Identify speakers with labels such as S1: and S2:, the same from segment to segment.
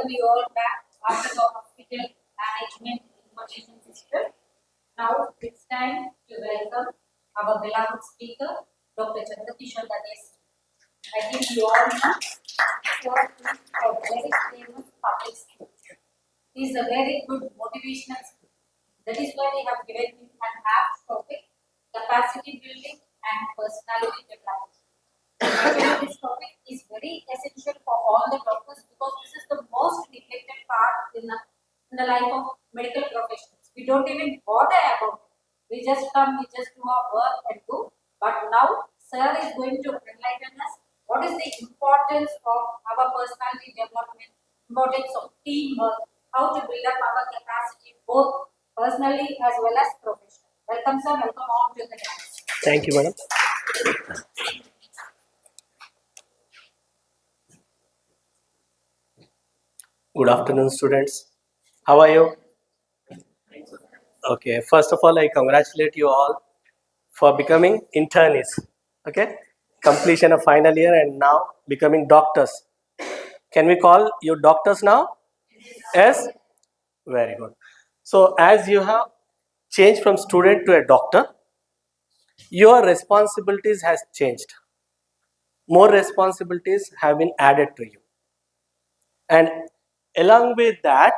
S1: you all back after the hospital management information system. Now it's time to welcome our beloved speaker, Dr. Chandrakishore Ganesh. I think you all know he is a very famous public speaker. He is a very good motivational speaker. That is why we have given him an apt topic, capacity building and personality development. Actually, this topic is very essential for all the doctors because this is the most neglected part in the life of medical professionals. We don't even bother about it. We just come, we just do our work and do. But now, Sir is going to enlighten us what is the importance of our personality development, importance of teamwork, how to build up our capacity both personally as well as professionally. Welcome, sir. Welcome on to the dance.
S2: Thank you, madam. Good afternoon, students. How are you? Okay, first of all, I congratulate you all for becoming internists. Okay, completion of final year and now becoming doctors. Can we call you doctors now? Yes? Very good. So, as you have changed from student to a doctor, your responsibilities has changed. More responsibilities have been added to you. And along with that,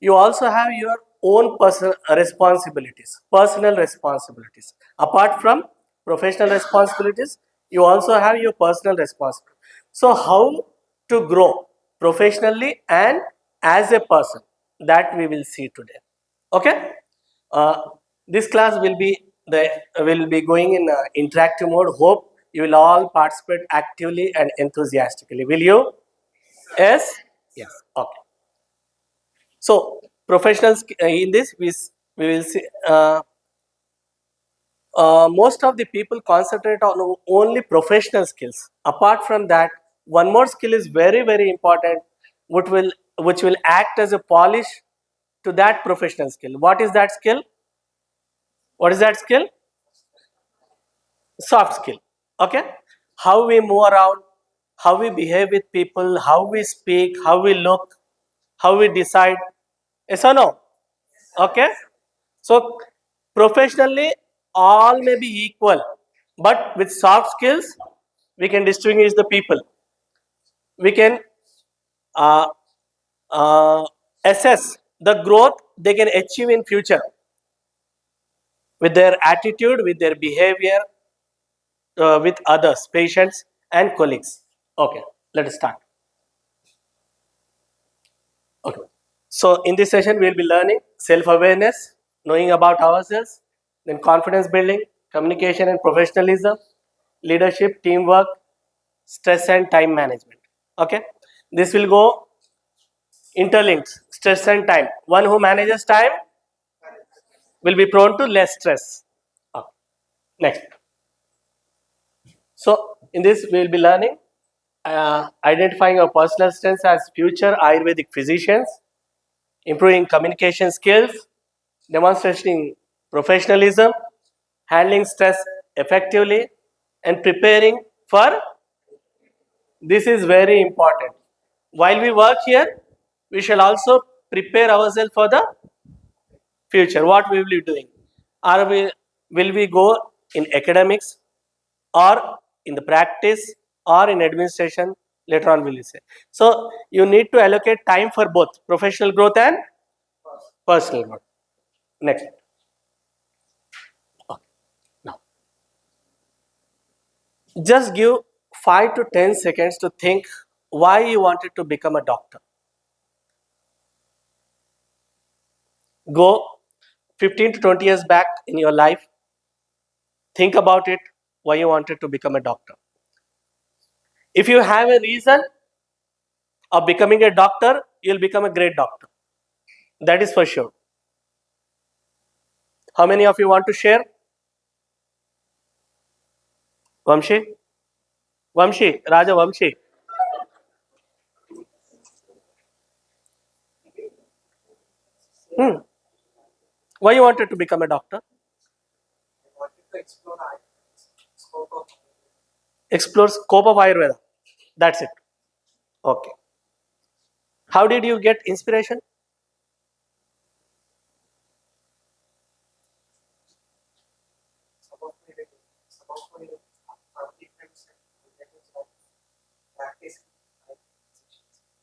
S2: you also have your own personal responsibilities. Apart from professional responsibilities, you also have your personal responsibility. So, how to grow professionally and as a person, that we will see today. Okay, uh, this class will be going in interactive mode. Hope you will all participate actively and enthusiastically. Will you? Yes. Yes. Okay. So professionals in this we will see. Most of the people concentrate on only professional skills. Apart from that, one more skill is very important, which will act as a polish to that professional skill. What is that skill? What is that skill? Soft skill. Okay, how we move around, how we behave with people, how we speak, how we look, how we decide. Yes or no? Okay, so professionally all may be equal, but with soft skills we can distinguish the people. We can uh, uh, assess the growth they can achieve in future with their attitude, with their behavior, with others, patients and colleagues. Okay, let us start. Okay, so in this session we will be learning self-awareness, knowing about ourselves, then confidence building, communication and professionalism, leadership, teamwork, stress and time management. Okay, this will go interlinked. Stress and time, one who manages time will be prone to less stress. Okay. Next, so in this we will be learning identifying our personal strengths as future Ayurvedic physicians, improving communication skills, demonstrating professionalism, handling stress effectively, and preparing for. This is very important. While we work here, we shall also prepare ourselves for the future. What we will be doing? Will we go in academics or in the practice or in administration? Later on, we will say. So you need to allocate time for both professional growth and personal growth. Next. Okay. Now, just give 5 to 10 seconds to think why you wanted to become a doctor. Go 15 to 20 years back in your life. Think about it, why you wanted to become a doctor. If you have a reason of becoming a doctor, you'll become a great doctor. That is for sure. How many of you want to share? Vamshi? Vamshi, Raja Vamshi. Why you wanted to become a doctor? Explore scope of Ayurveda. That's it. Okay. How did you get inspiration?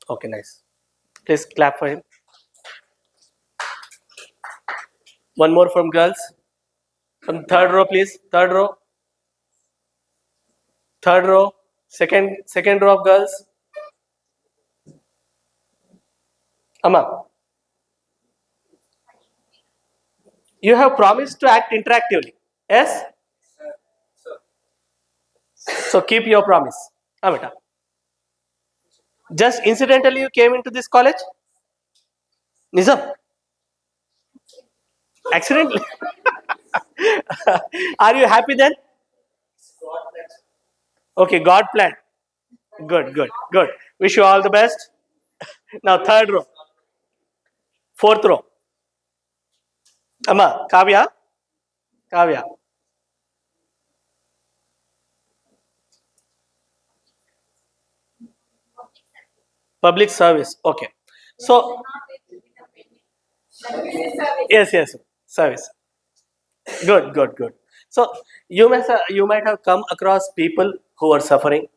S2: Okay, nice. Please clap for him. One more from girls. From third row, please. Third row. Third row. Second row of girls. Amma, you have promised to act interactively. Yes? So keep your promise. Amita. Just incidentally you came into this college? Nizam? Accidentally? Are you happy then? Okay, God planned. Good, good, good. Wish you all the best. Now third row. Fourth row. Amma, Kavya. Kavya. Public service. Okay. So, yes, service. Good, good, good. So you might have come across people who are suffering,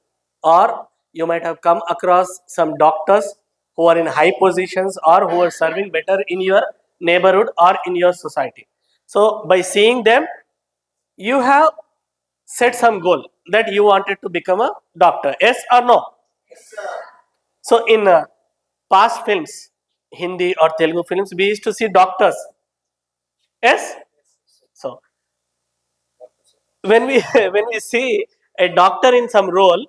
S2: or you might have come across some doctors who are in high positions or who are serving better in your neighborhood or in your society. So by seeing them, you have set some goal that you wanted to become a doctor. Yes or no? So in past films, Hindi or Telugu films, we used to see doctors. Yes. So when we when we see a doctor in some role,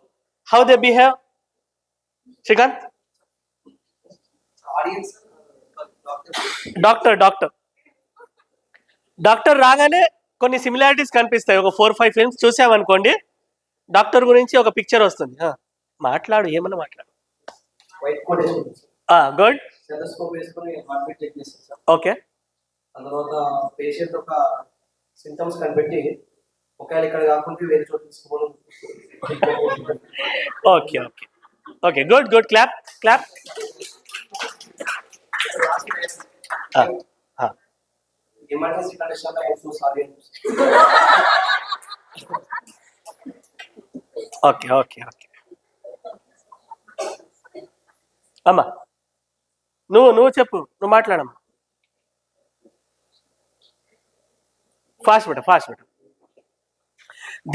S2: how they behave, Shrikant? Doctor doctor రాగానే కొన్ని similarities కనిపిస్తాయి. ఒక 4-5 films చూసామనుకోండి, doctor గురించి ఒక picture వస్తుంది. మాట్లాడు, ఏమన్నా మాట్లాడు.
S3: వైట్ కోట్ వేసుకుంటాం,
S2: గుడ్.
S3: స్టెథోస్కోప్ వేసుకొని హార్ట్ బీట్ చెక్ చేస్తాం సార్.
S2: ఓకే.
S3: ఆ తర్వాత పేషెంట్ ఒక సింటమ్స్ కనిపెట్టి ఒకవేళ ఇక్కడ కాకుండా వేరే చోట తీసుకోవడం.
S2: Okay okay okay, good good. Clap clap.
S3: Emergency condition I'm so sorry.
S2: Okay okay okay. అమ్మా నువ్వు చెప్పు, నువ్వు మాట్లాడమ్మా. Fast బెట.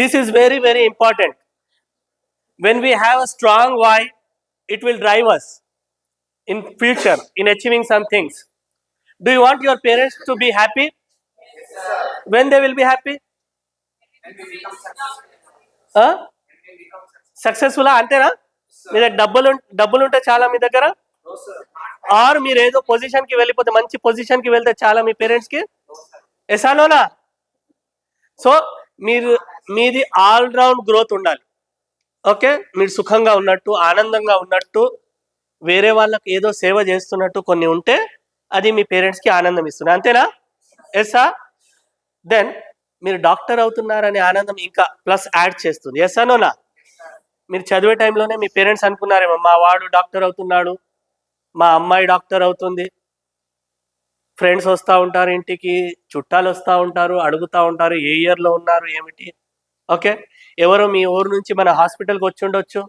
S2: This is very, very important. When we have a strong why, it will drive us in future in achieving some things. Do you want your parents to be happy? When they will be happy? Successful అంతేనా? మీ దగ్గర డబ్బులు ఉంటే చాలా మీ దగ్గర, are మీరు ఏదో పొజిషన్కి వెళ్ళిపోతే, మంచి పొజిషన్కి వెళ్తే చాలా మీ పేరెంట్స్కి. ఎసానోనా? సో మీది ఆల్రౌండ్ గ్రోత్ ఉండాలి. ఓకే, మీరు సుఖంగా ఉన్నట్టు, ఆనందంగా ఉన్నట్టు, వేరే వాళ్ళకి ఏదో సేవ చేస్తున్నట్టు కొన్ని ఉంటే అది మీ పేరెంట్స్కి ఆనందం ఇస్తుంది. అంతేనా? ఎస్సా? దెన్ మీరు డాక్టర్ అవుతున్నారనే ఆనందం ఇంకా ప్లస్ యాడ్ చేస్తుంది. ఎస్సానోనా? మీరు చదివే టైంలోనే మీ పేరెంట్స్ అనుకున్నారేమో, మా వాడు డాక్టర్ అవుతున్నాడు, మా అమ్మాయి డాక్టర్ అవుతుంది. ఫ్రెండ్స్ వస్తూ ఉంటారు ఇంటికి, చుట్టాలు వస్తూ ఉంటారు, అడుగుతూ ఉంటారు ఏ ఇయర్లో ఉన్నారు ఏమిటి. ఓకే, ఎవరో మీ ఊరు నుంచి మన హాస్పిటల్కి వచ్చి ఉండొచ్చు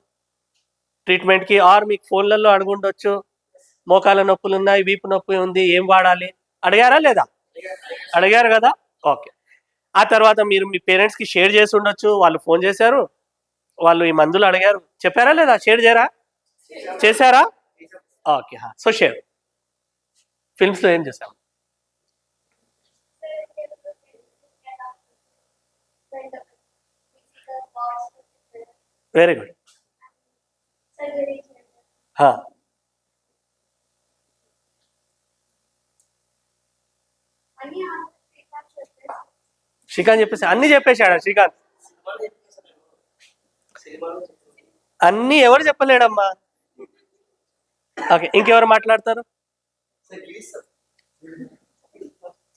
S2: ట్రీట్మెంట్కి, ఆర్ మీకు ఫోన్లలో అడుగుండొచ్చు, మోకాల నొప్పులు ఉన్నాయి, వీపు నొప్పి ఉంది, ఏం వాడాలి. అడిగారా లేదా? అడిగారు కదా. ఓకే, ఆ తర్వాత మీరు మీ పేరెంట్స్కి షేర్ చేసి ఉండొచ్చు, వాళ్ళు ఫోన్ చేశారు, వాళ్ళు ఈ మందులు అడిగారు, చెప్పారా లేదా? షేర్ చేశారా? Okay, so share. ఫిల్మ్స్లో ఏం చేశాం? Very good. శ్రీకాంత్ చెప్పేసి అన్ని చెప్పేశాడా? శ్రీకాంత్ అన్ని ఎవరు చెప్పలేడమ్మా. ఓకే, ఇంకెవరు మాట్లాడతారు?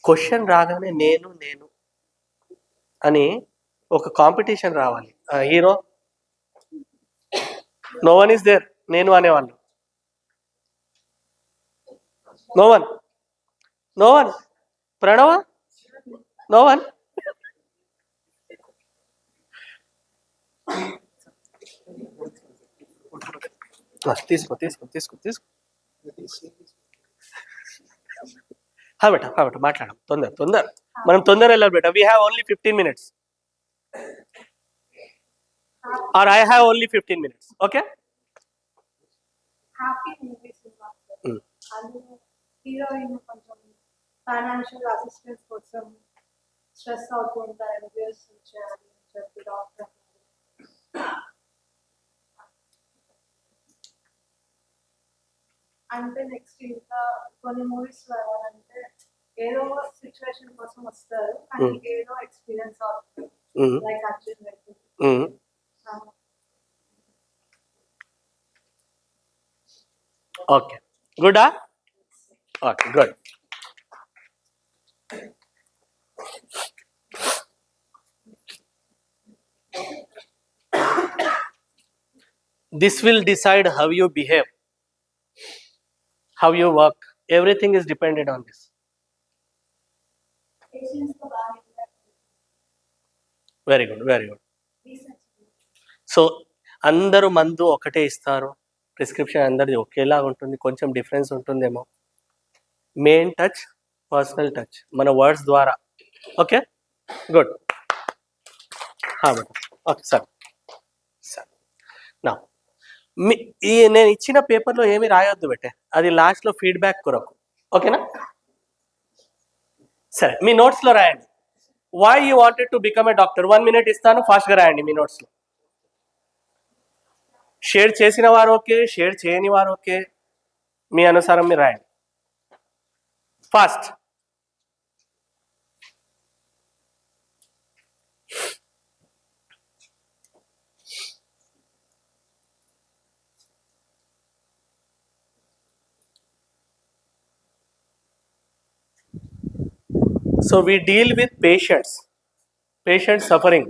S2: క్వశ్చన్ రాగానే నేను అని ఒక కాంపిటీషన్ రావాలి. Hero, no one is there, నేను అనేవాళ్ళు. No one. No one. Pranava? No one. తీసుకో తీసుకో తీసుకో తీసుకో బేట మాట్లాడడం తొందర మనం తొందర వెళ్ళాలి బేట we have only 15 minutes or I have only 15 minutes okay
S4: happy movies అందులో హీరోయిన్ కొంచెం ఫైనాన్షియల్ అసిస్టెన్స్ కోసం స్ట్రెస్ అవుతూ ఉంటారు ఎంబీబీఎస్ చేయాలి అని చెప్పి డాక్టర్ అంటే నెక్స్ట్ ఇంకా కొన్ని మూవీస్ లో ఏమంటే ఏదో సిచ్యువేషన్ కోసం వస్తారు కానీ ఏదో ఎక్స్పీరియన్స్ అవుతుంది లైక్ అర్జున్ రెడ్డి
S2: ఓకే గుడా okay good this will decide how you behave, how you work. Everything is dependent on this. Very good, very good. So అందరూ మందు ఒకటే ఇస్తారు, ప్రిస్క్రిప్షన్ అందరిది ఒకేలాగా ఉంటుంది, కొంచెం డిఫరెన్స్ ఉంటుందేమో. మెయిన్ టచ్ పర్సనల్ టచ్ మన వర్డ్స్ ద్వారా. Okay good. Okay sir sir నా నేను ఇచ్చిన పేపర్లో ఏమి రాయొద్దు బెట్టే, అది లాస్ట్లో ఫీడ్బ్యాక్ కొరకు. ఓకేనా? సరే మీ నోట్స్లో రాయండి. Why you wanted to become a doctor. 1 minute ఇస్తాను, ఫాస్ట్గా రాయండి మీ నోట్స్లో. షేర్ చేసిన వారు ఓకే, షేర్ చేయని వారు ఓకే, మీ అనుసారం మీరు రాయండి fast. So we deal with patients suffering.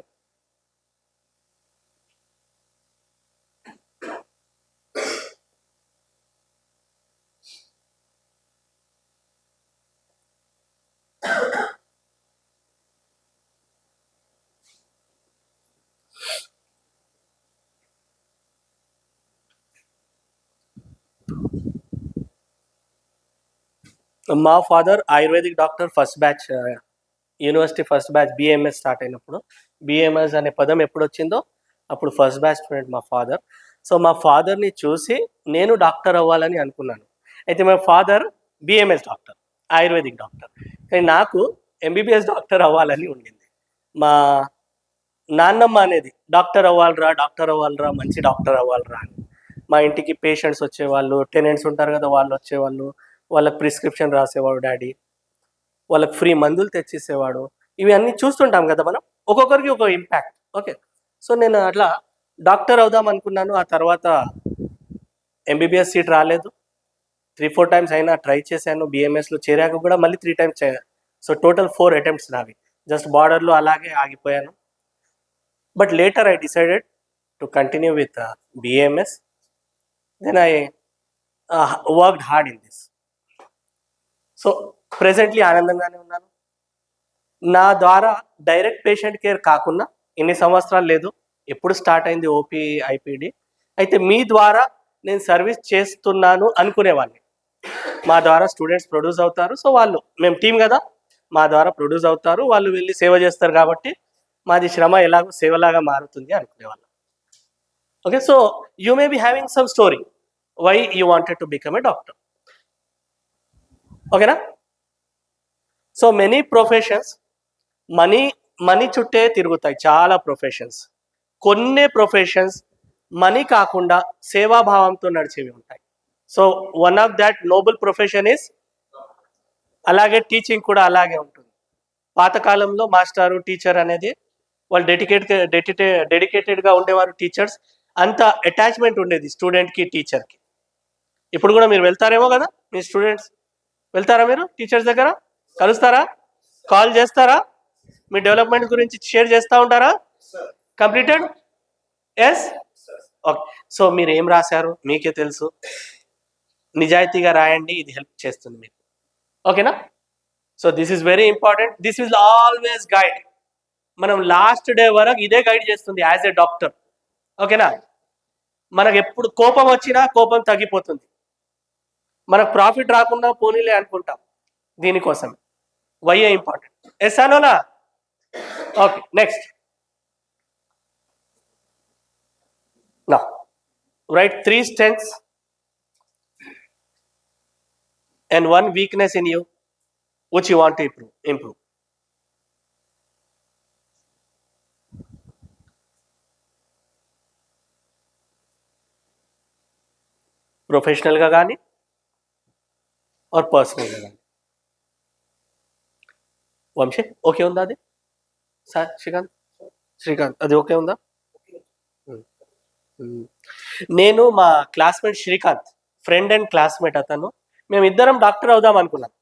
S2: మా father ayurvedic doctor, first batch university first batch BMS start అయినప్పుడు. బిఎంఎస్ అనే పదం ఎప్పుడు వచ్చిందో అప్పుడు ఫస్ట్ బ్యాచ్ స్టూడెంట్ మా ఫాదర్. సో మా ఫాదర్ని చూసి నేను డాక్టర్ అవ్వాలని అనుకున్నాను. అయితే మా father BMS doctor, ayurvedic doctor, కానీ నాకు ఎంబీబీఎస్ డాక్టర్ అవ్వాలని ఉండింది. మా నాన్నమ్మ అనేది డాక్టర్ అవ్వాలరా మంచి డాక్టర్ అవ్వాలరా అని. మా ఇంటికి పేషెంట్స్ వచ్చేవాళ్ళు, టెనెంట్స్ ఉంటారు కదా, వాళ్ళు వచ్చేవాళ్ళు, వాళ్ళకి ప్రిస్క్రిప్షన్ రాసేవాడు డాడీ, వాళ్ళకి ఫ్రీ మందులు తెచ్చిసేవాడు. ఇవి అన్నీ చూస్తుంటాం కదా మనం, ఒక్కొక్కరికి ఒక ఇంపాక్ట్. ఓకే, సో నేను అట్లా డాక్టర్ అవుదాం అనుకున్నాను. ఆ తర్వాత ఎంబీబీఎస్ సీట్ రాలేదు. 3-4 times అయినా ట్రై చేశాను. బిఎంఎస్లో చేరాక కూడా మళ్ళీ 3 times సో టోటల్ 4 attempts నావి. జస్ట్ బార్డర్లో అలాగే ఆగిపోయాను. But later I decided to continue with BMS. Then I worked hard in this. So presently ఆనందంగానే ఉన్నాను. నా ద్వారా డైరెక్ట్ పేషెంట్ కేర్ కాకుండా ఇన్ని సంవత్సరాలు లేదు, ఎప్పుడు స్టార్ట్ అయింది ఓపీ ఐపీడీ. అయితే మీ ద్వారా నేను సర్వీస్ చేస్తున్నాను అనుకునేవాడిని. మా ద్వారా స్టూడెంట్స్ ప్రొడ్యూస్ అవుతారు, సో వాళ్ళు, మేము టీం కదా, మా ద్వారా ప్రొడ్యూస్ అవుతారు, వాళ్ళు వెళ్ళి సేవ చేస్తారు, కాబట్టి మాది శ్రమ ఎలాగో సేవలాగా మారుతుంది అనుకునేవాళ్ళం. Okay, so you may be having some story why you wanted to become a doctor. ఓకేనా? సో మెనీ ప్రొఫెషన్స్ మనీ చుట్టే తిరుగుతాయి, చాలా ప్రొఫెషన్స్. కొన్ని ప్రొఫెషన్స్ మనీ కాకుండా సేవాభావంతో నడిచేవి ఉంటాయి. So one of that Nobel profession is, అలాగే టీచింగ్ కూడా అలాగే ఉంటుంది. పాతకాలంలో మాస్టారు, టీచర్ అనేది వాళ్ళు డెడికేటెడ్గా ఉండేవారు. టీచర్స్ అంత అటాచ్మెంట్ ఉండేది స్టూడెంట్కి, టీచర్కి. ఇప్పుడు కూడా మీరు వెళ్తారేమో కదా, మీ స్టూడెంట్స్ వెళ్తారా, మీరు టీచర్స్ దగ్గర కలుస్తారా, కాల్ చేస్తారా, మీ డెవలప్మెంట్ గురించి షేర్ చేస్తూ ఉంటారా? కంప్లీటెడ్? ఎస్. ఓకే, సో మీరు ఏం రాశారు మీకే తెలుసు. నిజాయితీగా రాయండి, ఇది హెల్ప్ చేస్తుంది మీకు. ఓకేనా? So this is very important. This is always guide. మనం లాస్ట్ డే వరకు ఇదే గైడ్ చేస్తుంది యాజ్ ఏ డాక్టర్. ఓకేనా? మనకు ఎప్పుడు కోపం వచ్చినా కోపం తగ్గిపోతుంది, మనకు ప్రాఫిట్ రాకుండా పోనీలే అనుకుంటాం. దీనికోసం వై ఇంపార్టెంట్. ఎస్ అనోనా? Okay, next. నా write 3 strengths and 1 weakness in you which you want to improve. Professional గా కానీ ఆర్ పర్సనల్ గా కానీ. వంశీ ఓకే ఉందా? అది సార్ శ్రీకాంత్ అది ఓకే ఉందా? నేను మా classmate Srikanth, friend and classmate అతను, మేమిద్దరం డాక్టర్ అవుదాం అనుకున్నాం.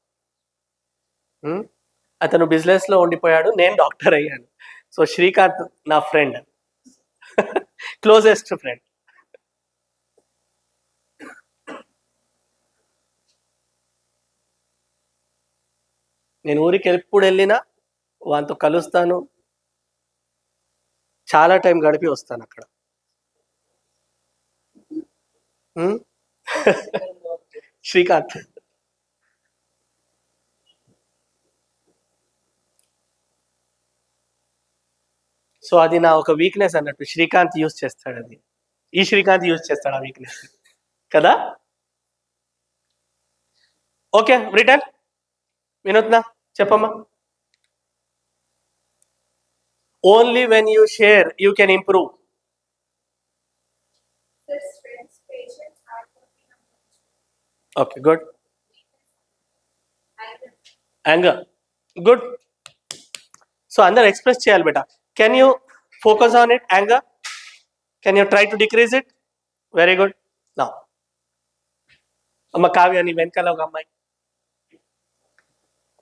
S2: అతను బిజినెస్ లో ఉండిపోయాడు, నేను డాక్టర్ అయ్యాను. సో శ్రీకాంత్ నా ఫ్రెండ్, క్లోజెస్ట్ ఫ్రెండ్. నేను ఊరికి ఎప్పుడు వెళ్ళినా వాంతో కలుస్తాను, చాలా టైం గడిపి వస్తాను అక్కడ. శ్రీకాంత్. సో అది నా ఒక వీక్నెస్ అన్నట్టు. శ్రీకాంత్ యూజ్ చేస్తాడు అది, ఈ శ్రీకాంత్ యూజ్ చేస్తాడు ఆ వీక్నెస్ కదా. ఓకే, రిటర్న్ వినూత్న చెప్పమ్మా. Only when you share you can improve. Okay, good. Anger, good. So అందరు ఎక్స్ప్రెస్ చేయాలి బేటా. Can you focus on it? Anger, can you try to decrease it? Very good. నా అమ్మ కావ్య, నీ వెనకాల ఒక అమ్మాయి,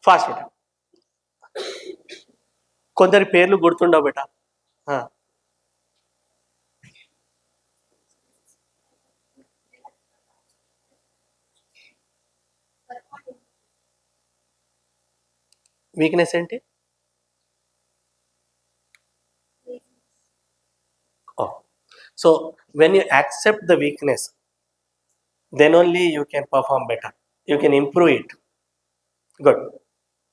S2: ఫాస్ట్ బేటా. కొందరి పేర్లు గుర్తుండవు బేటా. వీక్నెస్ ఏంటి? So when you accept the weakness, then only you can perform better, you can improve it. Good.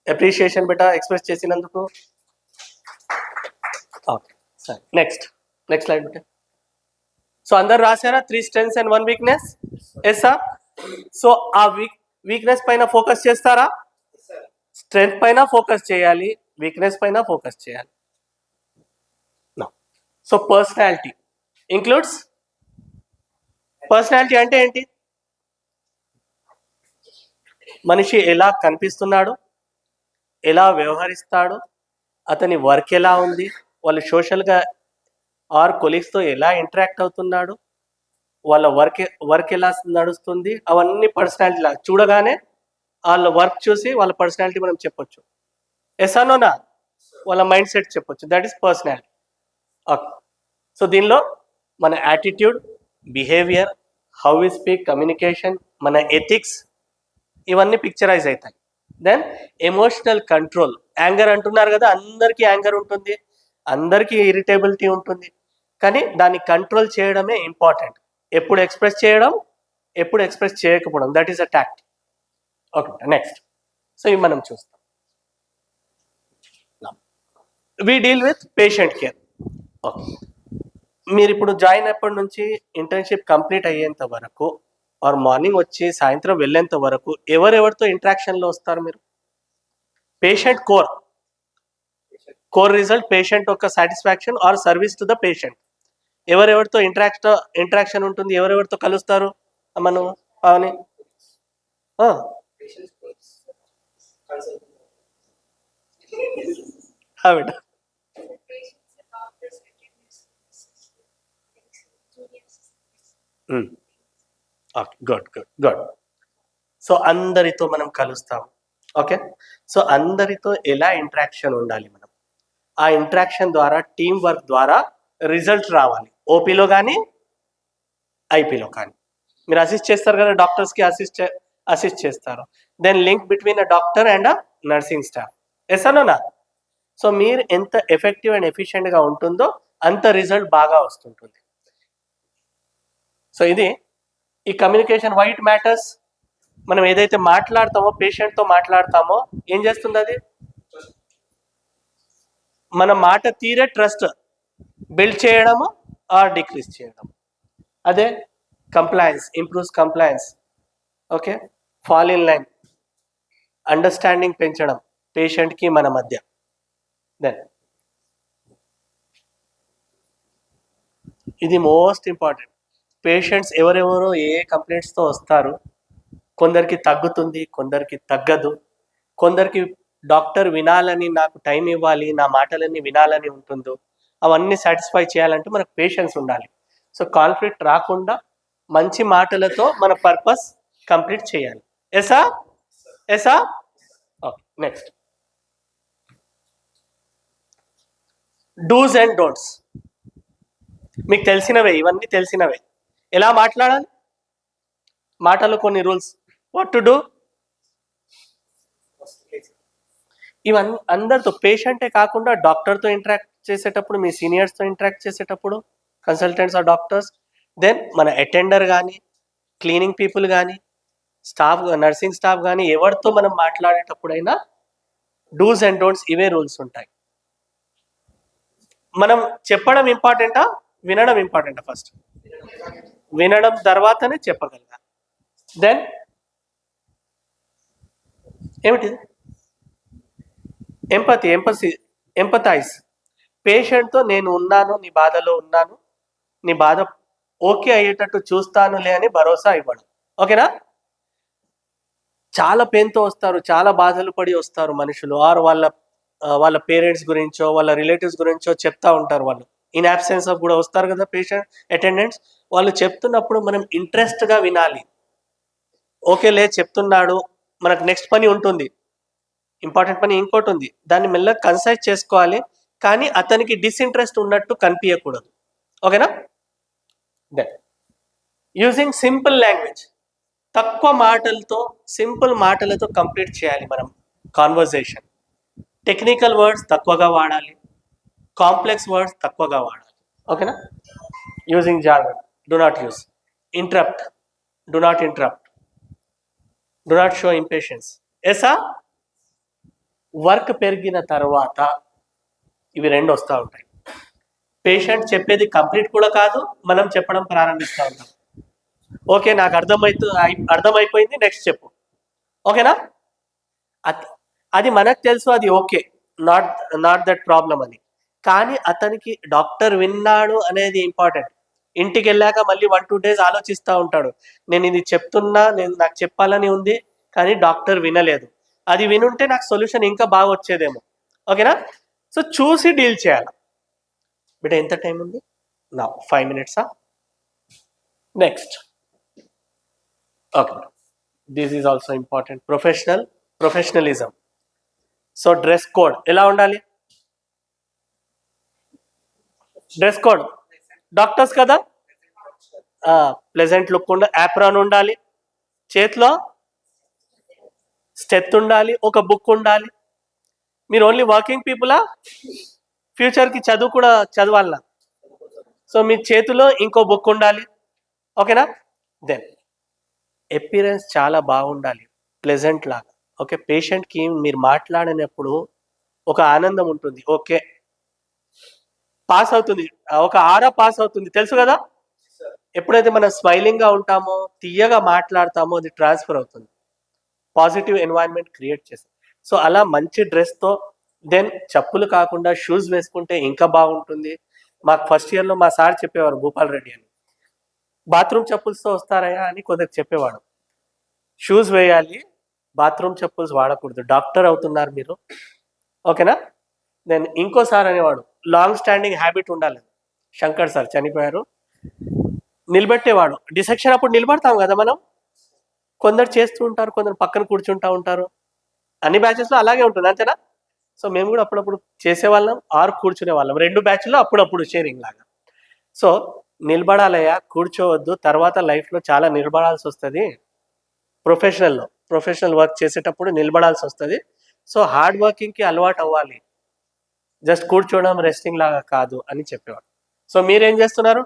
S2: Appreciation beta express చేసినందుకు. ఓకే సరే, నెక్స్ట్ స్లైడ్ బేటా. సో అందరు రాశారా 3 strengths and 1 weakness? Yes sir. So ఆ weakness పైన focus చేస్తారా? Strength పైన focus చేయాలి, వీక్నెస్ పైన ఫోకస్ చేయాలి. So personality includes. పర్సనాలిటీ అంటే ఏంటి? మనిషి ఎలా కనిపిస్తున్నాడు, ఎలా వ్యవహరిస్తాడు, అతని వర్క్ ఎలా ఉంది, వాళ్ళు సోషల్గా ఆర్ కొలీగ్స్తో ఎలా ఇంటరాక్ట్ అవుతున్నాడు, వాళ్ళ వర్క్ ఎలా నడుస్తుంది, అవన్నీ పర్సనాలిటీ లా చూడగానే వాళ్ళ వర్క్ చూసి వాళ్ళ పర్సనాలిటీ మనం చెప్పొచ్చు. ఎస్ అనోనా? వాళ్ళ మైండ్ సెట్ చెప్పొచ్చు. That is personality. Okay. So దీనిలో మన attitude, behaviour, how we speak, communication, మన ఎథిక్స్, ఇవన్నీ పిక్చరైజ్ అవుతాయి. Then emotional control. యాంగర్ అంటున్నారు కదా, అందరికీ యాంగర్ ఉంటుంది, అందరికీ ఇరిటేబిలిటీ ఉంటుంది, కానీ దాన్ని కంట్రోల్ చేయడమే ఇంపార్టెంట్. ఎప్పుడు ఎక్స్ప్రెస్ చేయడం, ఎప్పుడు ఎక్స్ప్రెస్ చేయకపోవడం, that is a tact. Okay, next. So ఇవి మనం చూస్తాం. We deal with patient care. Okay, మీరు ఇప్పుడు జాయిన్ అయినప్పటి నుంచి ఇంటర్న్షిప్ కంప్లీట్ అయ్యేంత వరకు ఆర్ మార్నింగ్ వచ్చి సాయంత్రం వెళ్ళేంత వరకు ఎవరెవరితో ఇంట్రాక్షన్లో వస్తారు మీరు? పేషెంట్ కోర్ రిజల్ట్, పేషెంట్ యొక్క satisfaction or service to the patient. ఎవరెవరితో ఇంట్రాక్షన్ ఉంటుంది, ఎవరెవరితో కలుస్తారు మనం అని? గుడ్. సో అందరితో మనం కలుస్తాం. ఓకే, సో అందరితో ఎలా ఇంట్రాక్షన్ ఉండాలి మనం? ఆ ఇంట్రాక్షన్ ద్వారా, టీం వర్క్ ద్వారా రిజల్ట్ రావాలి, ఓపీలో కానీ ఐపీలో కానీ. మీరు అసిస్ట్ చేస్తారు కదా, డాక్టర్స్కి అసిస్ట్ చేస్తారు. Then link between a doctor and a nursing staff. Yes అన్నోనా? సో మీరు ఎంత ఎఫెక్టివ్ అండ్ ఎఫిషియెంట్గా ఉంటుందో అంత రిజల్ట్ బాగా వస్తుంటుంది. సో ఇది ఈ కమ్యూనికేషన్ వై ఇట్ మ్యాటర్స్. మనం ఏదైతే మాట్లాడతామో, పేషెంట్తో మాట్లాడతామో ఏం చేస్తుంది అది? మన మాట తీరే ట్రస్ట్ బిల్డ్ చేయడము ఆర్ డిక్రీజ్ చేయడం. అదే compliance, improves compliance. Okay, fall in line, understanding పెంచడం పేషెంట్కి మన మధ్య. దెన్ ఇది మోస్ట్ ఇంపార్టెంట్. పేషెంట్స్ ఎవరెవరో ఏ కంప్లైంట్స్తో వస్తారు, కొందరికి తగ్గుతుంది, కొందరికి తగ్గదు. కొందరికి డాక్టర్ వినాలని, నాకు టైం ఇవ్వాలి, నా మాటలన్నీ వినాలని ఉంటుందో, అవన్నీ సాటిస్ఫై చేయాలంటే మనకు పేషెన్స్ ఉండాలి. సో కాన్ఫ్లిక్ట్ రాకుండా మంచి మాటలతో మన పర్పస్ కంప్లీట్ చేయాలి. ఎసా? ఎసా? Okay, next do's and don'ts. మీకు తెలిసినవే, ఇవన్నీ తెలిసినవే. ఎలా మాట్లాడాలి? మాటలు కొన్ని రూల్స్. What to do? ఇవన్నీ అందరితో, పేషెంటే కాకుండా డాక్టర్తో ఇంటరాక్ట్ చేసేటప్పుడు, మీ సీనియర్స్తో ఇంటరాక్ట్ చేసేటప్పుడు, కన్సల్టెంట్స్ ఆర్ డాక్టర్స్, దెన్ మన అటెండర్ కానీ, క్లీనింగ్ పీపుల్ కానీ, స్టాఫ్, నర్సింగ్ స్టాఫ్ కానీ, ఎవరితో మనం మాట్లాడేటప్పుడైనా డూస్ అండ్ డోంట్స్ ఇవే రూల్స్ ఉంటాయి. మనం చెప్పడం ఇంపార్టెంటా, వినడం ఇంపార్టెంటా? ఫస్ట్ వినడం తర్వాతనే చెప్పగలగాలి. దెన్ ఏమిటిది? ఎంపథైజ్. పేషెంట్తో నేను ఉన్నాను, నీ బాధలో ఉన్నాను, నీ బాధ ఓకే అయ్యేటట్టు చూస్తానులే అని భరోసా ఇవ్వడం. ఓకేనా? చాలా పెయిన్తో వస్తారు, చాలా బాధలు పడి వస్తారు మనుషులు, ఆర్ వాళ్ళ పేరెంట్స్ గురించో, వాళ్ళ రిలేటివ్స్ గురించో చెప్తా ఉంటారు. వాళ్ళు ఇన్ అబ్సెన్స్ ఆఫ్ కూడా వస్తారు కదా పేషెంట్ అటెండెంట్స్. వాళ్ళు చెప్తున్నప్పుడు మనం ఇంట్రెస్ట్గా వినాలి. ఓకే లే చెప్తున్నాడు, మనకు నెక్స్ట్ పని ఉంటుంది, ఇంపార్టెంట్ పని ఇంకోటి ఉంది, దాన్ని మెల్లగా కన్సైజ్ చేసుకోవాలి. కానీ అతనికి డిస్ఇంట్రెస్ట్ ఉన్నట్టు కనిపించకూడదు. ఓకేనా? Then using simple language. తక్కువ మాటలతో, సింపుల్ మాటలతో కంప్లీట్ చేయాలి మనం కాన్వర్జేషన్. టెక్నికల్ వర్డ్స్ తక్కువగా వాడాలి, కాంప్లెక్స్ వర్డ్స్ తక్కువగా వాడాలి. ఓకేనా? Using jargon. Do not use. Interrupt. Do not interrupt. Do not show impatience. ఎసా? వర్క్ పెరిగిన తర్వాత ఇవి రెండు వస్తూ ఉంటాయి. పేషెంట్ చెప్పేది కంప్లీట్ కూడా కాదు, మనం చెప్పడం ప్రారంభిస్తూ ఉంటాం. ఓకే, నాకు అర్థమైపోయింది, నెక్స్ట్ చెప్పు. ఓకేనా? అది మనకు తెలుసు, అది ఓకే, నాట్ దట్ ప్రాబ్లం అని. కానీ అతనికి డాక్టర్ విన్నాడు అనేది ఇంపార్టెంట్. ఇంటికి వెళ్ళాక మళ్ళీ 1-2 days ఆలోచిస్తూ ఉంటాడు, నేను ఇది చెప్తున్నా, నాకు చెప్పాలని ఉంది, కానీ డాక్టర్ వినలేదు. అది వినుంటే నాకు సొల్యూషన్ ఇంకా బాగా వచ్చేదేమో. ఓకేనా? సో చూసి డీల్ చేయాలి. బిడ్డ ఎంత టైం ఉంది? నా 5 minutes. Next. Okay, this is also important. Professionalism. So dress code ఎలా ఉండాలి? డ్రెస్ కోడ్ డాక్టర్స్ కదా, ప్లెజెంట్ లుక్ యాప్రాన్ ఉండాలి, చేతిలో స్టెత్ ఉండాలి, ఒక బుక్ ఉండాలి. మీరు ఓన్లీ వర్కింగ్ పీపులా? ఫ్యూచర్కి చదువు కూడా చదవాలనా? సో మీ చేతిలో ఇంకో బుక్ ఉండాలి. ఓకేనా? దెన్ అపిరెన్స్ చాలా బాగుండాలి, ప్లెజెంట్ లాగా. ఓకే, పేషెంట్కి మీరు మాట్లాడినప్పుడు ఒక ఆనందం ఉంటుంది. ఓకే, పాస్ అవుతుంది, ఒక ఆరా పాస్ అవుతుంది, తెలుసు కదా. ఎప్పుడైతే మనం స్మైలింగ్గా ఉంటామో, తీయగా మాట్లాడతామో, అది ట్రాన్స్ఫర్ అవుతుంది, పాజిటివ్ ఎన్వైరన్మెంట్ క్రియేట్ చేస్తాం. సో అలా మంచి డ్రెస్తో, దెన్ చెప్పులు కాకుండా షూస్ వేసుకుంటే ఇంకా బాగుంటుంది. మాకు ఫస్ట్ ఇయర్లో మా సార్ చెప్పేవారు, భూపాల్ రెడ్డి అని, బాత్రూమ్ చెప్పులతో వస్తారయ్యా అని కొందరు చెప్పేవాడు. షూస్ వేయాలి, బాత్రూమ్ చెప్పుల్స్ వాడకూడదు, డాక్టర్ అవుతున్నారు మీరు. ఓకేనా? దెన్ ఇంకోసారి అనేవాడు, లాంగ్ స్టాండింగ్ హ్యాబిట్ ఉండాలి. శంకర్ సార్ చనిపోయారు, నిలబెట్టేవాడు. డిసెక్షన్ అప్పుడు నిలబడతాం కదా మనం, కొందరు చేస్తూ ఉంటారు, కొందరు పక్కన కూర్చుంటూ ఉంటారు. అన్ని బ్యాచెస్లో అలాగే ఉంటుంది, అంతేనా? సో మేము కూడా అప్పుడప్పుడు చేసేవాళ్ళం, ఆర్ కూర్చునే వాళ్ళం, 2 బ్యాచ్లో అప్పుడప్పుడు షేరింగ్ లాగా. సో నిలబడాలయ్యా, కూర్చోవద్దు. తర్వాత లైఫ్లో చాలా నిలబడాల్సి వస్తుంది. ప్రొఫెషనల్ వర్క్ చేసేటప్పుడు నిలబడాల్సి వస్తుంది. సో హార్డ్ వర్కింగ్కి అలవాటు అవ్వాలి, జస్ట్ కూర్చోవడం రెస్టింగ్ లాగా కాదు అని చెప్పేవాడు. సో మీరేం చేస్తున్నారు?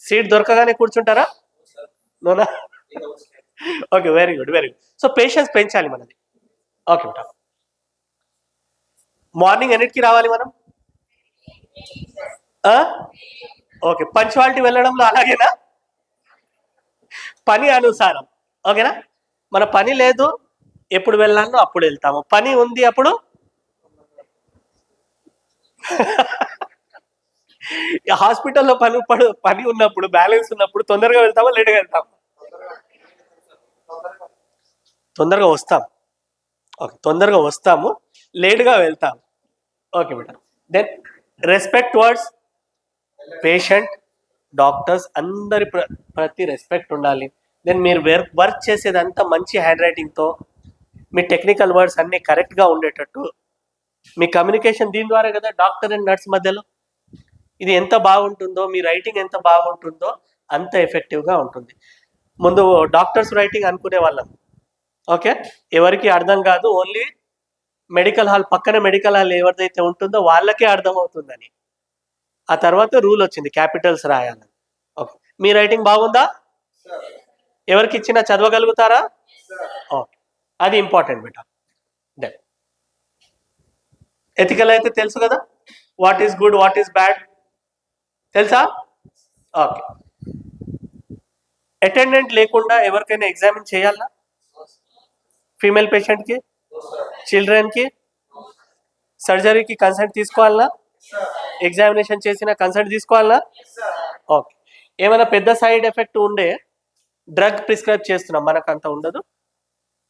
S2: సీట్ దొరకగానే కూర్చుంటారా? నోనా? Okay, very good, very good. So patience పెంచాలి మనది. ఓకే బేటా, మార్నింగ్ ఎన్నిటికి రావాలి మనం? ఓకే, పంచువాలిటీ వెళ్ళడంలో అలాగేనా? పని అనుసారం, ఓకేనా? మన పని లేదు, ఎప్పుడు వెళ్ళాలో అప్పుడు వెళ్తాము. పని ఉంది అప్పుడు హాస్పిటల్లో పని ఉన్నప్పుడు, బ్యాలెన్స్ ఉన్నప్పుడు తొందరగా వెళ్తామా, లేట్గా వెళ్తామా? తొందరగా వస్తాం. ఓకే, తొందరగా వస్తాము, లేట్గా వెళ్తాం. ఓకే బేటా. Then respect towards patient, doctors, అందరి ప్రతి రెస్పెక్ట్ ఉండాలి. దెన్ మీరు వర్క్ చేసేదంతా మంచి హ్యాండ్ రైటింగ్తో, మీ టెక్నికల్ వర్డ్స్ అన్నీ కరెక్ట్గా ఉండేటట్టు, మీ కమ్యూనికేషన్ దీని ద్వారా కదా డాక్టర్ అండ్ నర్స్ మధ్యలో, ఇది ఎంత బాగుంటుందో, మీ రైటింగ్ ఎంత బాగుంటుందో అంత ఎఫెక్టివ్గా ఉంటుంది. ముందు డాక్టర్స్ రైటింగ్ అనుకునే వాళ్ళం, ఓకే, ఎవరికి అర్థం కాదు, ఓన్లీ మెడికల్ హాల్ పక్కన మెడికల్ హాల్ ఎవరిదైతే ఉంటుందో వాళ్ళకే అర్థమవుతుందని. ఆ తర్వాత రూల్ వచ్చింది క్యాపిటల్స్ రాయాలని. ఓకే, మీ రైటింగ్ బాగుందా? ఎవరికి ఇచ్చినా చదవగలుగుతారా? ఓకే, అది ఇంపార్టెంట్ బేటా. డన్. ఎథికల్ అయితే తెలుసు కదా, what is good, what is bad తెలుసా? ఓకే. అటెండెంట్ లేకుండా ఎవరికైనా ఎగ్జామిన్ చేయాలా? ఫీమేల్ పేషెంట్కి, చిల్డ్రన్కి, సర్జరీకి కన్సల్ట్ తీసుకోవాలా? ఎగ్జామినేషన్ చేసిన కన్సల్ట్ తీసుకోవాలా? ఓకే. ఏమైనా పెద్ద సైడ్ ఎఫెక్ట్ ఉండే డ్రగ్ ప్రిస్క్రైబ్ చేస్తున్నాం, మనకు అంత ఉండదు.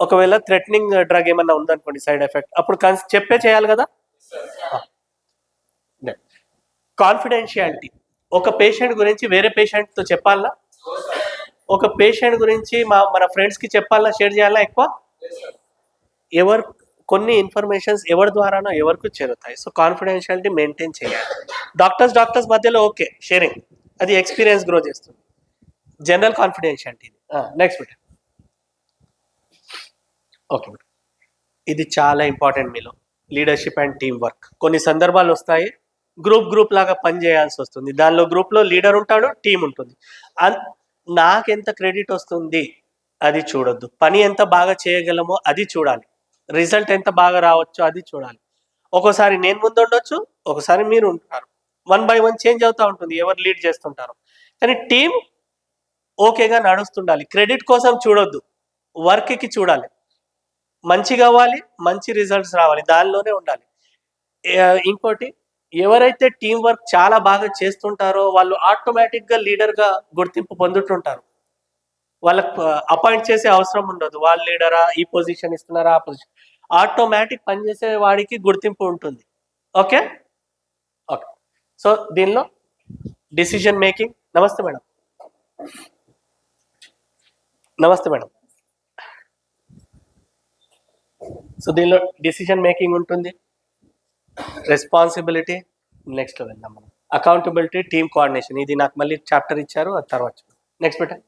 S2: ఒకవేళ థ్రెటనింగ్ డ్రగ్ ఏమన్నా ఉందనుకోండి సైడ్ ఎఫెక్ట్, అప్పుడు చెప్పే చేయాలి కదా. కాన్ఫిడెన్షియాలిటీ, ఒక పేషెంట్ గురించి వేరే పేషెంట్తో చెప్పాలా? ఒక పేషెంట్ గురించి మన ఫ్రెండ్స్కి చెప్పాలా, షేర్ చేయాలా? ఎక్కువ కొన్ని ఇన్ఫర్మేషన్స్ ఎవరి ద్వారానో ఎవరికి చేరుతాయి. సో కాన్ఫిడెన్షియాలిటీ మెయింటైన్ చేయాలి. డాక్టర్స్ మధ్యలో ఓకే షేరింగ్, అది ఎక్స్పీరియన్స్ గ్రో చేస్తుంది. General confidentiality. Next bit. Okay, ఇది చాలా ఇంపార్టెంట్ మీలో, లీడర్షిప్ అండ్ టీమ్ వర్క్. కొన్ని సందర్భాలు వస్తాయి గ్రూప్ లాగా పని చేయాల్సి వస్తుంది. దానిలో గ్రూప్లో లీడర్ ఉంటాడు, టీం ఉంటుంది. నాకెంత క్రెడిట్ వస్తుంది అది చూడొద్దు, పని ఎంత బాగా చేయగలమో అది చూడాలి, రిజల్ట్ ఎంత బాగా రావచ్చో అది చూడాలి. ఒక్కోసారి నేను ముందు ఉండొచ్చు, ఒకసారి మీరు ఉంటారు. 1 by 1 చేంజ్ అవుతూ ఉంటుంది ఎవరు లీడ్ చేస్తుంటారు. కానీ టీం ఓకేగా నడుస్తుండాలి. క్రెడిట్ కోసం చూడొద్దు, వర్క్కి చూడాలి. మంచిగా అవ్వాలి, మంచి రిజల్ట్స్ రావాలి, దానిలోనే ఉండాలి. ఇంకోటి, ఎవరైతే టీం వర్క్ చాలా బాగా చేస్తుంటారో వాళ్ళు ఆటోమేటిక్గా లీడర్గా గుర్తింపు పొందుతుంటారు. వాళ్ళకు అపాయింట్ చేసే అవసరం ఉండదు. వాళ్ళ లీడరా, ఈ పొజిషన్ ఇస్తున్నారా, ఆ పొజిషన్, ఆటోమేటిక్ పనిచేసే వాడికి గుర్తింపు ఉంటుంది. Okay okay. సో దీనిలో డిసిజన్ మేకింగ్. నమస్తే మేడం. నమస్తే మేడం. సో దీనిలో డిసిజన్ మేకింగ్ ఉంటుంది, రెస్పాన్సిబిలిటీ, నెక్స్ట్ వెళ్దాం మనం, అకౌంటబిలిటీ, టీమ్ కోఆర్డినేషన్. ఇది నాకు మళ్ళీ చాప్టర్ ఇచ్చారు, అది తర్వాత next better.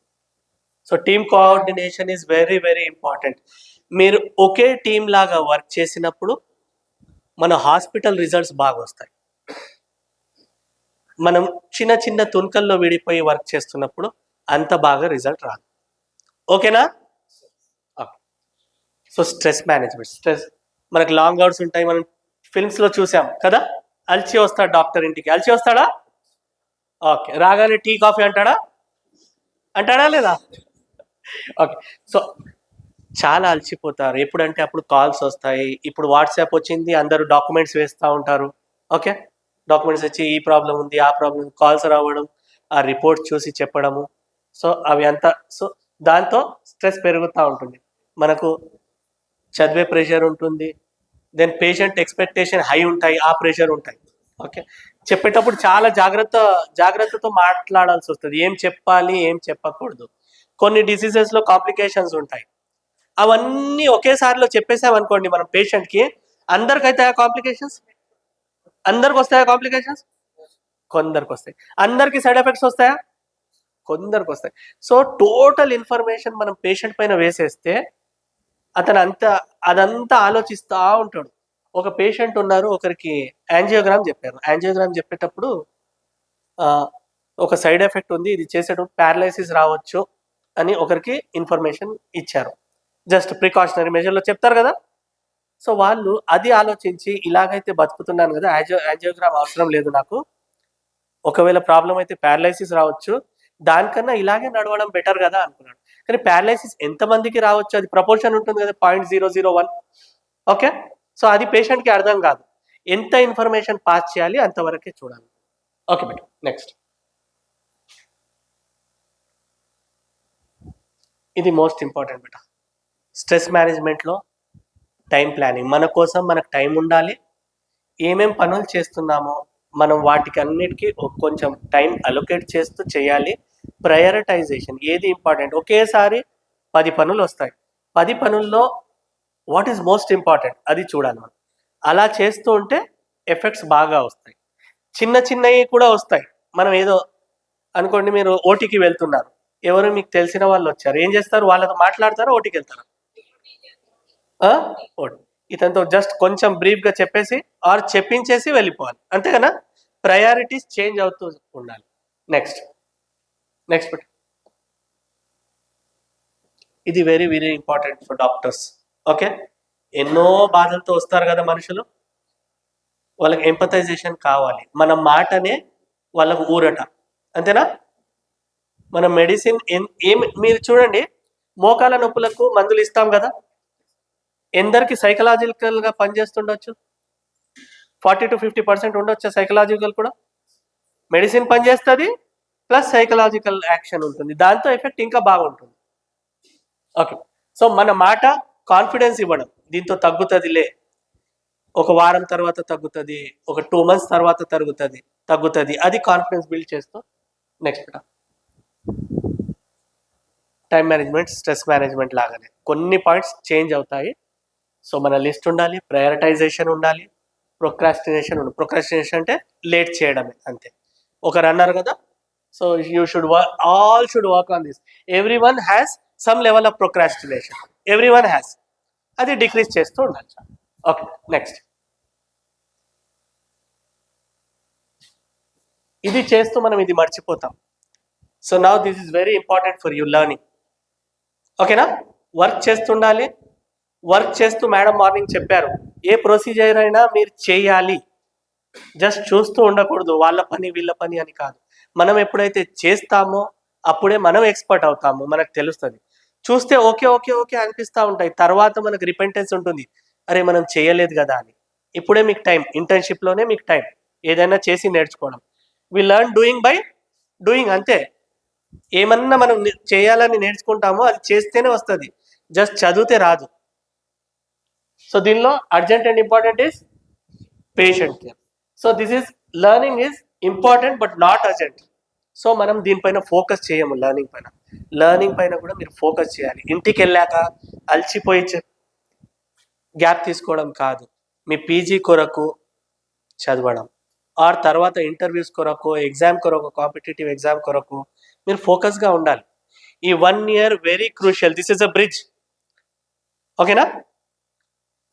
S2: So team coordination is very very important. మీరు ఒకే టీం లాగా వర్క్ చేసినప్పుడు మన హాస్పిటల్ రిజల్ట్స్ బాగా వస్తాయి. మనం చిన్న చిన్న తుణుకల్లో విడిపోయి వర్క్ చేస్తున్నప్పుడు అంత బాగా రిజల్ట్ రాదు. ఓకేనా? So stress management. స్ట్రెస్, మనకు లాంగ్ అవర్స్ ఉంటాయి, మనం ఫిల్మ్స్లో చూసాం కదా, అలిచి వస్తాడు డాక్టర్ ఇంటికి, అలిచి వస్తాడా? ఓకే, రాగానే టీ కాఫీ అంటాడా లేదా? ఓకే. సో చాలా అలసిపోతారు. ఎప్పుడంటే అప్పుడు కాల్స్ వస్తాయి. ఇప్పుడు వాట్సాప్ వచ్చింది, అందరూ డాక్యుమెంట్స్ వేస్తూ ఉంటారు. ఓకే, డాక్యుమెంట్స్ వచ్చి ఈ ప్రాబ్లం ఉంది, ఆ ప్రాబ్లం, కాల్స్ రావడం, ఆ రిపోర్ట్ చూసి చెప్పడము. సో అవి అంతా, సో దాంతో స్ట్రెస్ పెరుగుతూ ఉంటుంది. మనకు చదివే ప్రెషర్ ఉంటుంది, దెన్ పేషెంట్ ఎక్స్పెక్టేషన్ హై ఉంటాయి, ఆ ప్రెషర్ ఉంటాయి. ఓకే, చెప్పేటప్పుడు చాలా జాగ్రత్తతో మాట్లాడాల్సి వస్తుంది. ఏం చెప్పాలి, ఏం చెప్పకూడదు. కొన్ని డిసీజెస్లో కాంప్లికేషన్స్ ఉంటాయి, అవన్నీ ఒకేసారిలో చెప్పేసామనుకోండి మనం పేషెంట్కి, అందరికి అవుతాయా కాంప్లికేషన్స్? అందరికి వస్తాయా కాంప్లికేషన్స్? కొందరికి వస్తాయి. అందరికి సైడ్ ఎఫెక్ట్స్ వస్తాయా? కొందరికి వస్తాయి. సో టోటల్ ఇన్ఫర్మేషన్ మనం పేషెంట్ పైన వేసేస్తే అతను అదంతా ఆలోచిస్తూ ఉంటాడు. ఒక పేషెంట్ ఉన్నారు, ఒకరికి యాంజియోగ్రామ్ చెప్పారు. యాంజియోగ్రామ్ చెప్పేటప్పుడు ఒక సైడ్ ఎఫెక్ట్ ఉంది, ఇది చేసేటప్పుడు ప్యారలైసిస్ రావచ్చు అని ఒకరికి ఇన్ఫర్మేషన్ ఇచ్చారు. జస్ట్ ప్రికాషనరీ మెజర్లో చెప్తారు కదా. సో వాళ్ళు అది ఆలోచించి ఇలాగైతే బతుకుతున్నాను కదా, యాంజియోగ్రామ్ అవసరం లేదు నాకు, ఒకవేళ ప్రాబ్లం అయితే ప్యారలైసిస్ రావచ్చు, దానికన్నా ఇలాగే నడవడం బెటర్ కదా అనుకున్నాడు. కానీ ప్యారలైసిస్ ఎంతమందికి రావచ్చు, అది ప్రపోర్షన్ ఉంటుంది కదా, 0.001. ఓకే, సో అది పేషెంట్కి అర్థం కాదు. ఎంత ఇన్ఫర్మేషన్ పాస్ చేయాలి అంతవరకే చూడాలి. Okay better. నెక్స్ట్, ఇది మోస్ట్ ఇంపార్టెంట్ బెట. స్ట్రెస్ మేనేజ్మెంట్లో టైం ప్లానింగ్. మన కోసం మనకు టైం ఉండాలి. ఏమేం పనులు చేస్తున్నామో మనం వాటికి అన్నిటికీ కొంచెం టైం అలొకేట్ చేస్తూ చేయాలి. ప్రయారిటైజేషన్, ఏది ఇంపార్టెంట్. ఒకేసారి 10 పనులు వస్తాయి, 10 పనుల్లో వాట్ ఈజ్ మోస్ట్ ఇంపార్టెంట్ అది చూడాలి మనం. అలా చేస్తూ ఉంటే ఎఫెక్ట్స్ బాగా వస్తాయి. చిన్న చిన్నవి కూడా వస్తాయి. మనం ఏదో అనుకోండి, మీరు ఓటీకి వెళ్తున్నారు, ఎవరు మీకు తెలిసిన వాళ్ళు వచ్చారు, ఏం చేస్తారు, వాళ్ళతో మాట్లాడతారా, ఓటీకి వెళ్తారా? ఓటీ. ఇతనితో జస్ట్ కొంచెం బ్రీఫ్గా చెప్పేసి ఆర్ చెప్పించేసి వెళ్ళిపోవాలి, అంతే కదా. ప్రయారిటీస్ చేంజ్ అవుతూ ఉండాలి. నెక్స్ట్ ఇది very very important for doctors. Okay, ఎన్నో బాధలతో వస్తారు కదా మనుషులు, వాళ్ళకి ఎంపథైజేషన్ కావాలి. మన మాటనే వాళ్ళకు ఊరట, అంతేనా. మన మెడిసిన్ మీరు చూడండి, మోకాల నొప్పులకు మందులు ఇస్తాం కదా, ఎందరికి సైకలాజికల్గా పనిచేస్తుండొచ్చు, 40 to 50% ఉండొచ్చు సైకలాజికల్ కూడా. మెడిసిన్ పనిచేస్తుంది ప్లస్ సైకలాజికల్ యాక్షన్ ఉంటుంది, దాంతో ఎఫెక్ట్ ఇంకా బాగుంటుంది. ఓకే, సో మన మాట కాన్ఫిడెన్స్ ఇవ్వడం, దీంతో తగ్గుతుందిలే, ఒక వారం తర్వాత తగ్గుతుంది, ఒక 2 months తర్వాత తగ్గుతుంది, అది కాన్ఫిడెన్స్ బిల్డ్ చేస్తూ. Next, time management stress management లాగానే కొన్ని పాయింట్స్ చేంజ్ అవుతాయి. సో మన లిస్ట్ ఉండాలి, ప్రయారిటైజేషన్ ఉండాలి, ప్రొక్రాస్టినేషన్ ప్రొక్రాస్టినేషన్ అంటే లేట్ చేయడమే, అంతే. ఒకరు అన్నారు కదా, so you should all should work on this. Every one has some level of procrastination, every one has, అది డిక్రీజ్ చేస్తూ ఉండాలి. ఓకే, నెక్స్ట్, ఇది చేస్తూ మనం ఇది మర్చిపోతాం. So now this is very important for you learning. ఓకేనా, వర్క్ చేస్తుండాలి. వర్క్ చేస్తూ మేడం మార్నింగ్ చెప్పారు, ఏ ప్రొసీజర్ అయినా మీరు చేయాలి, జస్ట్ చూస్తూ ఉండకూడదు, వాళ్ళ పని వీళ్ళ పని అని కాదు. మనం ఎప్పుడైతే చేస్తామో అప్పుడే మనం ఎక్స్పర్ట్ అవుతాము, మనకు తెలుస్తుంది. చూస్తే ఓకే ఓకే ఓకే అనిపిస్తూ ఉంటాయి, తర్వాత మనకు రిపెంటెన్స్ ఉంటుంది, అరే మనం చేయలేదు కదా అని. ఇప్పుడే మీకు టైం, ఇంటర్న్షిప్లోనే మీకు టైం ఏదైనా చేసి నేర్చుకోవడం. We learn doing by doing, అంతే. ఏమన్నా మనం చేయాలని నేర్చుకుంటామో అది చేస్తేనే వస్తుంది, జస్ట్ చదివితే రాదు. సో దీనిలో urgent and important is patient care. So this is learning is important but not urgent. So మనం దీనిపైన ఫోకస్ చేయము, లర్నింగ్ పైన కూడా మీరు ఫోకస్ చేయాలి. ఇంటికి వెళ్ళాక అలసిపోయి గ్యాప్ తీసుకోవడం కాదు, మీ పీజీ కొరకు చదవడం, ఆర్ తర్వాత ఇంటర్వ్యూస్ కొరకు, ఎగ్జామ్ కొరకు, కాంపిటేటివ్ ఎగ్జామ్ కొరకు మీరు ఫోకస్గా ఉండాలి. ఈ 1 year very crucial. This is a bridge, ఓకేనా,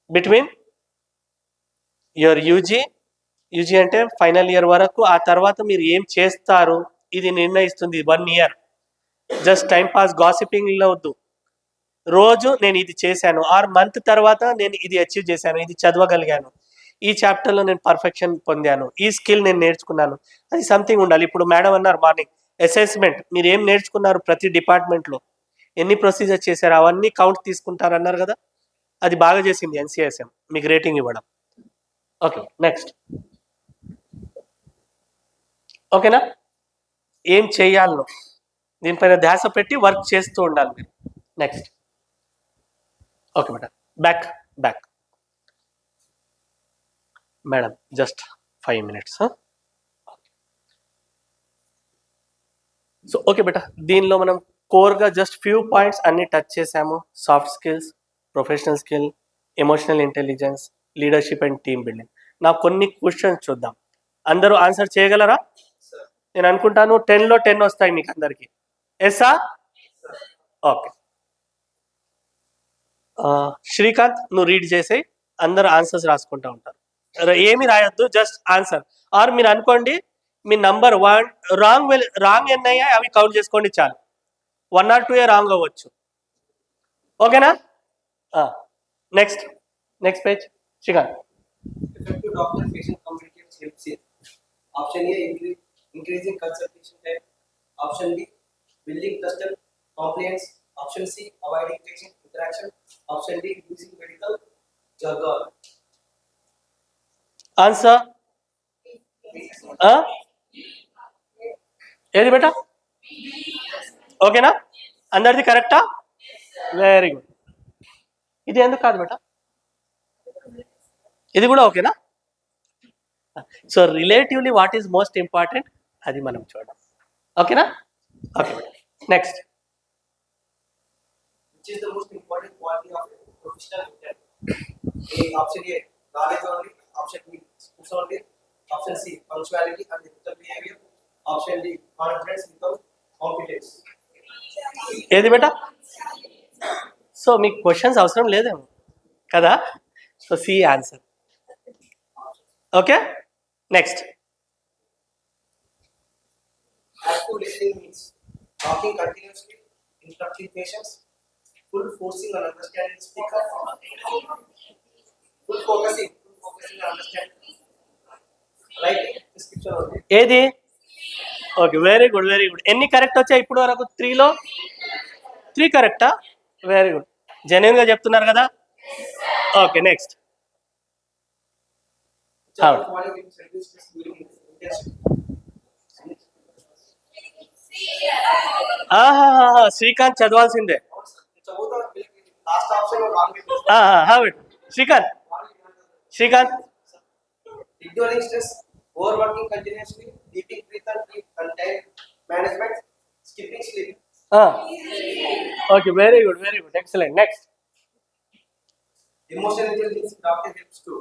S2: బిట్వీన్ యువర్ యూజీ అంటే ఫైనల్ ఇయర్ వరకు. ఆ తర్వాత మీరు ఏం చేస్తారు ఇది నిర్ణయిస్తుంది 1 year. జస్ట్ టైం పాస్ గాసిపింగ్లో వద్దు. రోజు నేను ఇది చేశాను, ఆర్ మంత్ తర్వాత నేను ఇది అచీవ్ చేశాను, ఇది చదవగలిగాను, ఈ చాప్టర్లో నేను పర్ఫెక్షన్ పొందాను, ఈ స్కిల్ నేను నేర్చుకున్నాను, అది సంథింగ్ ఉండాలి. ఇప్పుడు మేడం అన్నారు మార్నింగ్ అసెస్మెంట్, మీరు ఏం నేర్చుకున్నారు ప్రతి డిపార్ట్మెంట్లో, ఎన్ని ప్రొసీజర్ చేశారు, అవన్నీ కౌంట్ తీసుకుంటారు అన్నారు కదా, అది బాగా చేసింది NCSM మీకు రేటింగ్ ఇవ్వడం. ఓకే, నెక్స్ట్, ఓకేనా, ఏం చేయాలో దీనిపైన ధ్యాస పెట్టి వర్క్ చేస్తూ ఉండాలి మీరు. Next, okay madam, back madam, just 5 minutes. So okay బేటా, దీనిలో మనం కోర్గా జస్ట్ ఫ్యూ పాయింట్స్ అన్ని టచ్ చేసాము. Soft skills, professional skill, emotional intelligence, leadership and team building. నా కొన్ని క్వశ్చన్స్ చూద్దాం, అందరూ ఆన్సర్ చేయగలరా? నేను అనుకుంటాను 10లో 10 వస్తాయి మీకు అందరికీ. ఎస్సా ఓకే. శ్రీకాంత్ నువ్వు రీడ్ చేసి అందరు ఆన్సర్స్ రాసుకుంటూ ఉంటారు. ఏమి రాయొద్దు, జస్ట్ ఆన్సర్. ఆర్ మీరు అనుకోండి మీ నంబర్ 1 రాంగ్ ఎన్ని అయ్యాయి అవి కౌంట్ చేసుకోండి చాలు. 1 or 2 రాంగ్ అవ్వచ్చు. ఓకేనా? Next page Srikanth.
S3: Effective doctor patient communication helps in option A increasing consultation time, option B building trust and compliance, option C avoiding patient interaction, option D using medical jargon.
S2: Answer ఏది బేటా? ఓకేనా? అందరిది కరెక్టా? Very good. ఇది ఎందుకు కాదు బేటా? ఇది కూడా ఓకేనా? So relatively what is most important అది మనం చూద్దాం. ఓకేనా? Okay beta. Next.
S3: Which is the most important quality of a professional intern? Option A knowledge only, option B skills only, option C punctuality and ethical behavior, option D confidence without competence.
S2: ఏది బేటా? So మీకు questions అవసరం లేదేమో కదా? So see answer. Okay next.
S3: Active listening means talking continuously, interrupting patients, full forcing on understanding speaker, full focusing on understanding. Writing description only.
S2: ఏది? Okay very good ఎన్ని correct వచ్చాయి ఇప్పుడు వరకు? 3లో 3 కరెక్టా? వెరీ గుడ్, జెన్యున్గా చెప్తున్నారు కదా? Okay next.
S3: Which of the following will reduce stress during internship?
S2: Srikanth చదవాల్సిందే.
S3: Last option or wrong?
S2: Srikanth
S3: Ignoring stress, overworking continuously, deeping breath and time management, skipping sleep.
S2: Okay very good excellent. Next.
S3: Emotional intelligence doctor helps to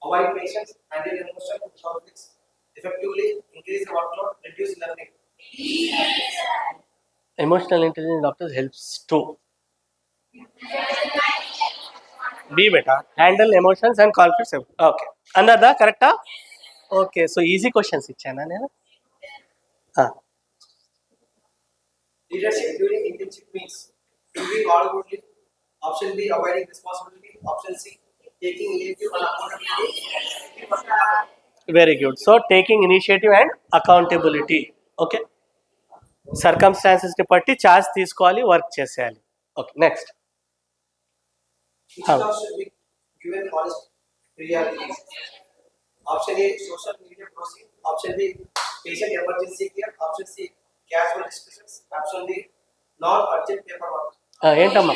S3: avoid patients, handle emotional conflicts effectively, increase the workload, reduce learning.
S2: Emotional intelligence doctors helps to be better handle emotions and conflicts. Okay అందరిదా కరెక్టా? Okay so easy questions ఇచ్చానా నేను?
S3: Leadership during internship means doing all goodly, option B avoiding responsibility, option C taking initiative and accountability.
S2: Very good. So taking initiative and accountability. Okay సర్కమ్స్టాన్సెస్ని బట్టి charge తీసుకోవాలి, work చేసేయాలి. Okay next.
S3: Each job should be given honest priority. Option A social media browsing, option B patient emergency care, option C casual discussions, option D non-urgent paperwork.
S2: ఏంటమ్మా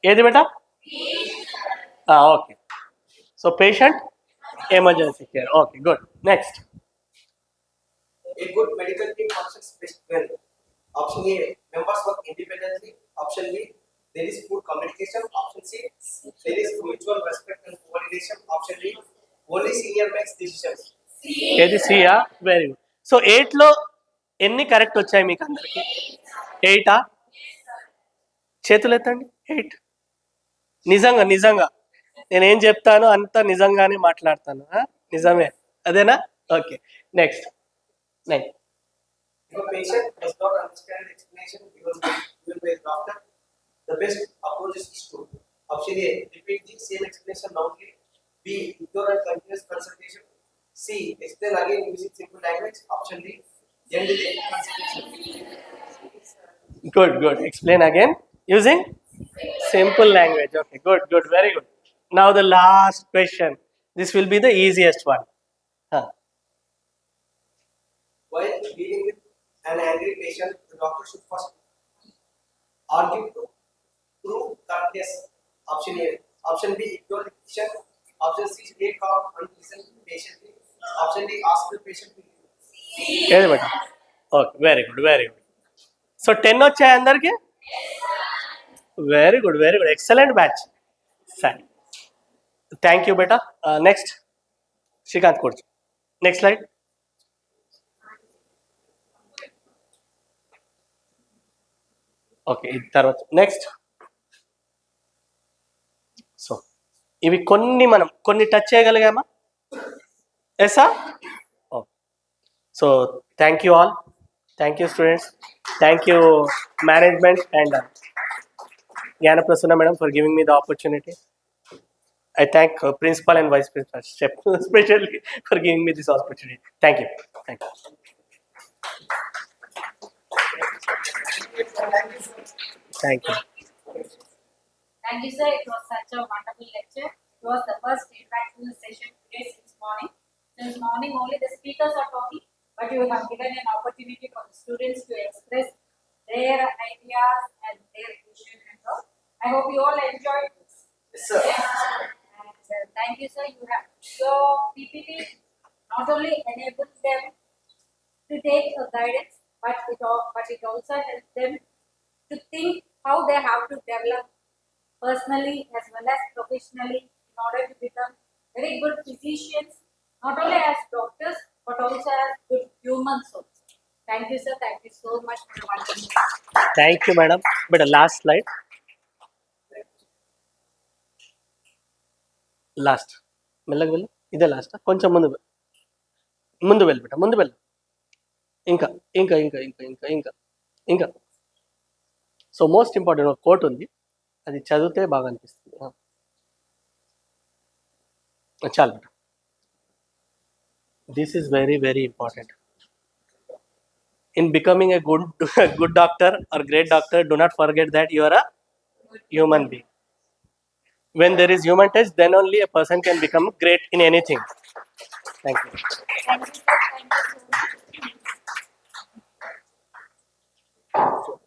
S2: ఏది బేటా? Okay so patient emergency care. Okay good. Next.
S3: A good medical team functions best when option A members work independently, option B there is good communication, option C there is mutual respect and coordination, option D only senior makes decisions.
S2: ఏది? సియా? Very good. So 8లో ఎన్ని correct వచ్చాయి మీకు అందరికి? 8ఆ? చేతులు ఎత్తండి. 8 నిజంగా నేనేం చెప్తాను అంత నిజంగానే మాట్లాడతాను. నిజమే అదేనా? Okay next. 9.
S3: If a patient does not understand the explanation given by the doctor, the best approach is to option A repeat the same explanation loudly, B ignore and continuous consultation, C explain again using simple language, option D end the consultation.
S2: Good. Explain again using simple language. Okay, good, very good. Now the last question. This will be the easiest one.
S3: While dealing with an angry patient, the doctor should first argue to prove correctness. Option A. Option B ignore the patient. Option C stay calm and listen patiently. Option D ask the patient to leave.
S2: ఏది బేటా? Okay very good. So 10 వచ్చాయి అందరికి? Very good excellent batch. సరే thank you బేటా. Next Srikanth కూర్చో. Next slide. Okay ఇది తర్వాత next. So ఇవి కొన్ని టచ్ చేయగలిగామా? ఎస్సా? So thank you all, thank you students, thank you management and Jnana Prasanna madam for giving me the opportunity. I thank principal and vice principal especially for giving me this opportunity. Thank you. Thank you. Thank you.
S1: Thank you, sir. It was such a wonderful lecture. It was the first interactive session today since morning. Since morning only the speakers are talking, but you have given an opportunity for the students to express their ideas and their vision and all. I hope you all enjoyed this.
S3: Yes, sir.
S1: And thank you, sir. You have your PPT not only enables them to take a guidance, but it also helps them to think how they have to develop personally as well as professionally in order to become very good physicians, not only as doctors but also as good humans also. Thank you, sir. Thank you so much for watching.
S2: Thank you, madam. But last slide. Last మెల్లగా వెళ్ళు. ఇదే last, కొంచెం ముందు వెళ్ళి బిడ్డ, ముందు వెళ్ళు. ఇంకా ఇంకా ఇంకా ఇంకా ఇంకా ఇంకా ఇంకా సో మోస్ట్ ఇంపార్టెంట్ ఒక కోట్ ఉంది, అది చదివితే బాగా అనిపిస్తుంది. చాలు బిడ్డ. This is very very important. In becoming a good doctor or great doctor, do not forget that you are a human being. When there is human touch, then only a person can become great in anything. Thank you.
S1: Thank you, sir. Thank you so much.